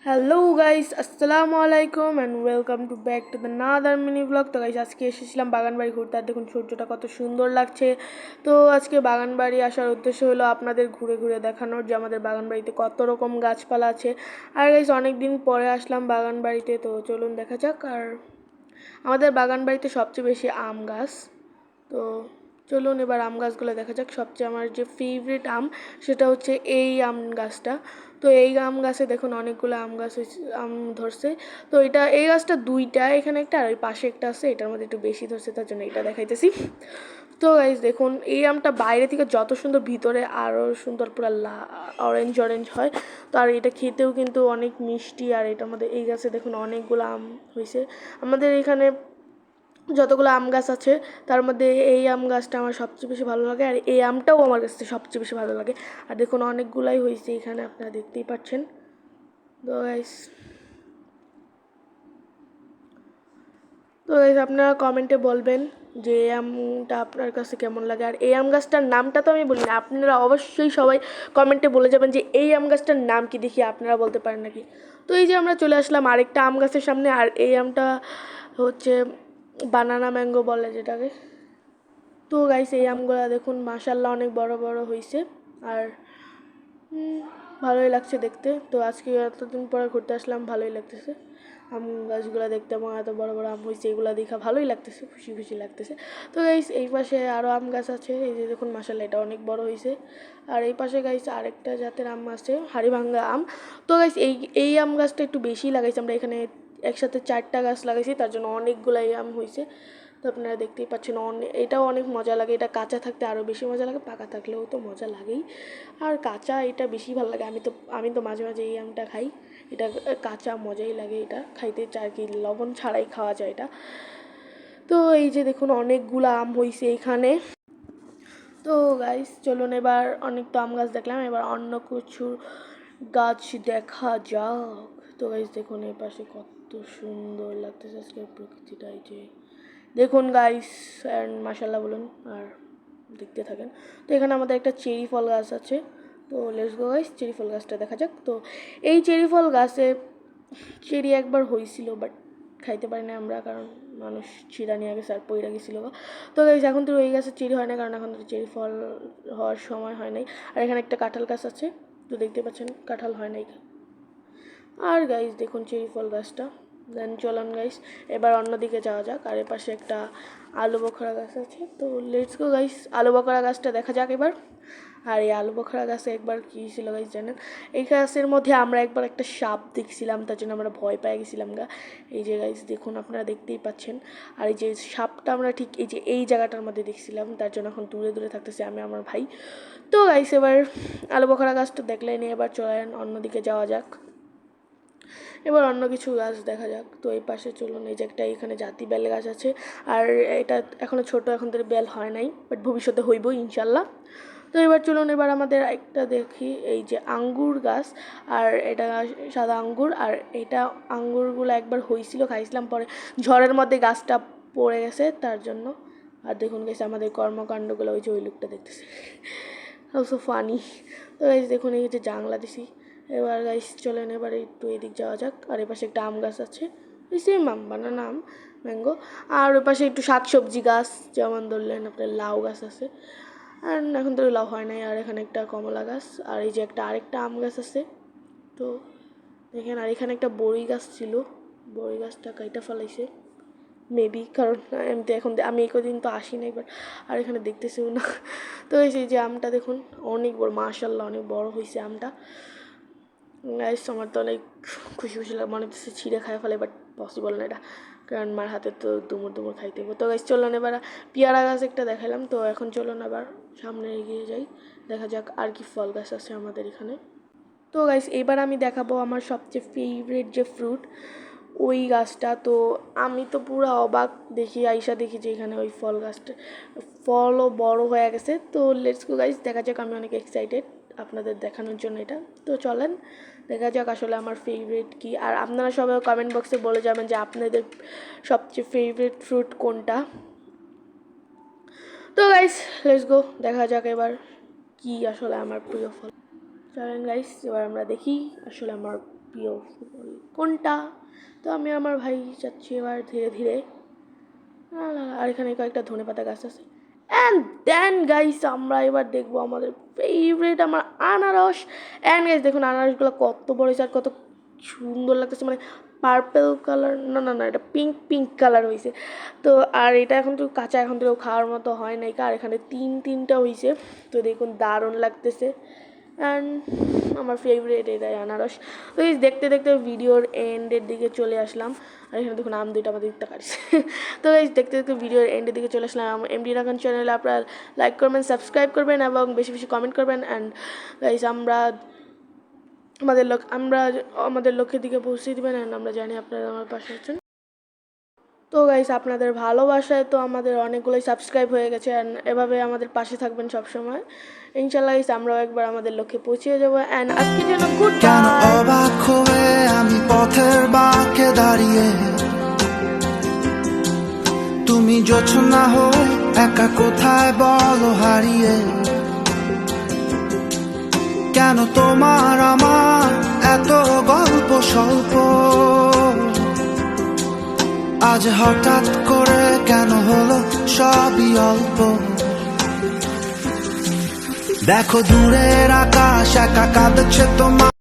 Hello guys, আসসালামু আলাইকুম and welcome to back to the another mini blog. তো guys, আজকে এসেছিলাম বাগানবাড়ি ঘুরতে। আর দেখুন সূর্যটা কত সুন্দর লাগছে। তো আজকে বাগানবাড়ি আসার উদ্দেশ্য হলো আপনাদের ঘুরে ঘুরে দেখানোর যে আমাদের বাগানবাড়িতে কত রকম গাছপালা আছে। আর গাইস, অনেক দিন পরে আসলাম বাগানবাড়িতে, তো চলুন দেখা যাক। আর আমাদের বাগানবাড়িতে সবচেয়ে বেশি আম গাছ। তো চলুন এবার আম গাছগুলো দেখা যাক। সবচেয়ে আমার যে ফেভারিট আম সেটা হচ্ছে এই আম গাছটা। তো এই আম গাছে দেখুন অনেকগুলো আম গাছ আম ধরছে। তো এই গাছটা দুইটা, এখানে একটা আর ওই পাশে একটা আছে, এটার মধ্যে একটু বেশি ধরছে, তার জন্য এটা দেখাইতেছি। তো গাইস দেখুন, এই আমটা বাইরে থেকে যত সুন্দর, ভিতরে আরও সুন্দর, পুরো অরেঞ্জ অরেঞ্জ হয়। তো আর এটা খেতেও কিন্তু অনেক মিষ্টি। আর এটার মধ্যে এই গাছে দেখুন অনেকগুলো আম হয়েছে। আমাদের এখানে যতগুলো আম গাছ আছে তার মধ্যে এই আম গাছটা আমার সবচেয়ে বেশি ভালো লাগে, আর এই আমটাও আমার কাছে সবচেয়ে বেশি ভালো লাগে। আর দেখুন অনেকগুলাই হয়েছে এখানে, আপনারা দেখতেই পাচ্ছেন। তো গাইস আপনারা কমেন্টে বলবেন যে এই আমটা আপনার কাছে কেমন লাগে। আর এই আম গাছটার নামটা তো আমি বলি না, আপনারা অবশ্যই সবাই কমেন্টে বলে যাবেন যে এই আম গাছটার নাম কি, দেখি আপনারা বলতে পারেন নাকি। তো এই যে আমরা চলে আসলাম আরেকটা আম গাছের সামনে। আর এই আমটা হচ্ছে বানানা ম্যাঙ্গো বলে যেটাকে। তো গাইস এই আমগুলো দেখুন মাশাল্লাহ অনেক বড় বড় হয়েছে। আর ভালোই লাগছে দেখতে। তো আজকে এতদিন পরে ঘুরতে আসলাম, ভালোই লাগতেছে আম গাছগুলো দেখতে, এবং এত বড় বড় আম হয়েছে, এগুলো দেখা ভালোই লাগতেছে, খুশি খুশি লাগতেছে। তো গাইস এই পাশে আরও আম গাছ আছে, এই যে দেখুন মাশাল্লাহ এটা অনেক বড় হয়েছে। আর এই পাশে গাইস আরেকটা জাতের আম আছে, হাড়িভাঙ্গা আম। তো গাইস এই এই আম গাছটা একটু বেশি লাগাইছি আমরা এখানে, একসাথে 4টা গাছ লাগাইছি, তার জন্য অনেকগুলো এই আম হয়েছে। তো আপনারা দেখতেই পাচ্ছেন, এটাও অনেক মজা লাগে। এটা কাঁচা থাকতে আরও বেশি মজা লাগে, পাকা থাকলেও তো মজা লাগেই। আর কাঁচা এটা বেশি ভালো লাগে। আমি তো মাঝে মাঝে এই আমটা খাই। এটা কাঁচা মজাই লাগে, এটা খাইতে আর কি, লবণ ছাড়াই খাওয়া যায় এটা। তো এই যে দেখুন অনেকগুলো আম হয়েছে এইখানে। তো গাইস চলুন এবার, অনেক তো আম গাছ দেখলাম, এবার অন্য কিছু গাছ দেখা যাক। তো গাইস দেখুন এই পাশে কত সুন্দর লাগতেছে আজকের প্রকৃতিটা। এই যে দেখুন গাইস, অ্যান্ড মাশাল্লাহ বলুন আর দেখতে থাকেন। তো এখানে আমাদের একটা চেরি ফল গাছ আছে। তো লেটস গো গাইস, চেরি ফল গাছটা দেখা যাক। তো এই চেরি ফল গাছে চেরি একবার হয়েছিল, বাট খাইতে পারি না আমরা, কারণ মানুষ ছিঁড়া নিয়ে গেছে আর পইরা গেছিলো। তো গাইস এখন তো এই গাছে চেরি হয় না, কারণ এখন তো চেরি ফল হওয়ার সময় হয় নাই। আর এখানে একটা কাঁঠাল গাছ আছে, তো দেখতে পাচ্ছেন কাঁঠাল হয় নাই। আর গাইস দেখুন চেরি ফল গাছটা। দেন চলুন গাইস এবার অন্যদিকে যাওয়া যাক। আর এপাশে একটা আলু বখরা গাছ আছে। তো লেটস গো গাইস, আলু বখরা গাছটা দেখা যাক এবার। আর এই আলু বখরা গাছে একবার কী ছিল গাইস জানেন, এই গাছের মধ্যে আমরা একবার একটা সাপ দেখছিলাম, তার জন্য আমরা ভয় পেয়ে গেছিলাম গা। এই যে গাইস দেখুন, আপনারা দেখতেই পাচ্ছেন। আর এই যে সাপটা আমরা ঠিক এই যে এই জায়গাটার মধ্যে দেখছিলাম, তার জন্য এখন দূরে দূরে থাকতেছি আমি আমার ভাই। তো গাইস এবার আলু বখরা গাছটা দেখলে নিয়ে এবার চলেন অন্যদিকে যাওয়া যাক। এবার অন্য কিছু গাছ দেখা যাক। তো এই পাশে চলুন, এই যে একটা এখানে জাতি বেল গাছ আছে। আর এটা এখনও ছোট, এখন তো বেল হয় নাই, বাট ভবিষ্যতে হইব ইনশাল্লাহ। তো এবার চলুন এবার আমাদের একটা দেখি, এই যে আঙ্গুর গাছ। আর এটা সাদা আঙ্গুর, আর এটা আঙ্গুরগুলো একবার হয়েছিল, খাইছিলাম, পরে ঝড়ের মধ্যে গাছটা পড়ে গেছে তার জন্য। আর দেখুন গেছে আমাদের কর্মকাণ্ডগুলো, ওই যে ওই লোকটা দেখতেছে, অলসো ফানি। তো গাইস দেখুন এই যে জাংলা দিছি। এবার গাইস চলেন এবার একটু এদিক যাওয়া যাক। আর এপাশে একটা আম গাছ আছে, ওই সেম আম, বানানা আম, ম্যাঙ্গো। আর ওই পাশে একটু শাকসবজি গাছ, যেমন ধরলেন আপনার লাউ গাছ আছে। আর এখন তো লাউ হয় নাই। আর এখানে একটা কমলা গাছ, আর এই যে একটা আরেকটা আম গাছ আছে। তো দেখেন, আর এখানে একটা বড়ি গাছ ছিল, বড়ি গাছটা কাইটা ফেলাইছে মেবি, কারণ এমনি এখন আমি এই কদিন তো আসি না একবার, আর এখানে দেখতেছিও না। তো এই যে আমটা দেখুন অনেক বড়, মাশাল্লাহ অনেক বড় হয়েছে আমটা। গাইস আমার তো অনেক খুশি খুশি লাগে, মনে হচ্ছে ছিঁড়ে খাই ফেলে, বাট পসিবল না এটা, কারণ মার হাতে তো দুমুর দুমুর খাইতে হবে। তো গাইস চলুন এবার পেয়ারা গাছ একটা দেখালাম। তো এখন চলুন আবার সামনে এগিয়ে যাই, দেখা যাক আর কি ফল গাছ আছে আমাদের এখানে। তো গাইস এবার আমি দেখাবো আমার সবচেয়ে ফেভারিট যে ফ্রুট, ওই গাছটা। তো আমি তো পুরো অবাক, দেখি আইসা দেখি যে এখানে ওই ফল গাছটা ফলও বড় হয়ে গেছে। তো লেটস গো গাইস, দেখা যাক, আমি অনেক এক্সাইটেড আপনাদের দেখানোর জন্য এটা। তো চলেন দেখা যাক আসলে আমার ফেভারিট কি। আর আপনারা সবাই কমেন্ট বক্সে বলে যাবেন যে আপনাদের সবচেয়ে ফেভারিট ফ্রুট কোনটা। তো গাইস লেটস গো, দেখা যাক এবার কি আসলে আমার প্রিয় ফল। চলেন গাইস এবার আমরা দেখি আসলে আমার প্রিয় ফুল কোনটা? তো আমি আমার ভাই যাচ্ছি এবার ধীরে ধীরে। আর এখানে কয়েকটা ধনেপাতা গাছ আছে। অ্যান্ড দেন গাইস আমরা এবার দেখবো আমাদের ফেভারিট আমার আনারস। অ্যান্ড গাইস দেখুন আনারসগুলো কত বড় হয়েছে আর কত সুন্দর লাগতেছে, মানে পার্পেল কালার, না না না এটা পিঙ্ক পিঙ্ক কালার হয়েছে। তো আর এটা এখন তো কাঁচা, এখন তো খাওয়ার মতো হয় নাই, আর এখানে তিনটা হয়েছে। তো দেখুন দারুণ লাগতেছে। অ্যান্ড আমার ফেভারিট এটাই আনারস। তো এই দেখতে দেখতে ভিডিওর এন্ডের দিকে চলে আসলাম। আর এখানে দেখুন আম দুইটা আমাদের দিকটা কাটছে। তো এই দেখতে দেখতে ভিডিওর এন্ডের দিকে চলে আসলাম। এমডি রাখান চ্যানেলে আপনারা লাইক করবেন, সাবস্ক্রাইব করবেন এবং বেশি বেশি কমেন্ট করবেন। অ্যান্ড গাইস আমরা আমাদের লক্ষ্যের দিকে পৌঁছে দেবেন। অ্যান্ড আমরা জানি আপনারা আমার পাশে আছেন। তো গাইস আপনাদের ভালোবাসায় তো আমাদের অনেকগুলোই সাবস্ক্রাইব হয়ে গেছে। অ্যান্ড এভাবে আমাদের পাশে থাকবেন সবসময় ইনশাল্লাহ। গাইস আমরাও একবার আমাদের লক্ষ্যে পৌঁছে যাবো। অ্যান্ড আজকের জন্য গুড কেন অবাক হয়ে আমি পথের বাঁকে দাঁড়িয়ে, তুমি জোছনা হয়ে একা কোথায় বলো হারিয়ে। কেন তোমার আমার এত গল্প স্বল্প, আজ হঠাৎ করে কেন হলো সবই অল্প। দেখো দূরের আকাশ একা কাঁদছে তোমার।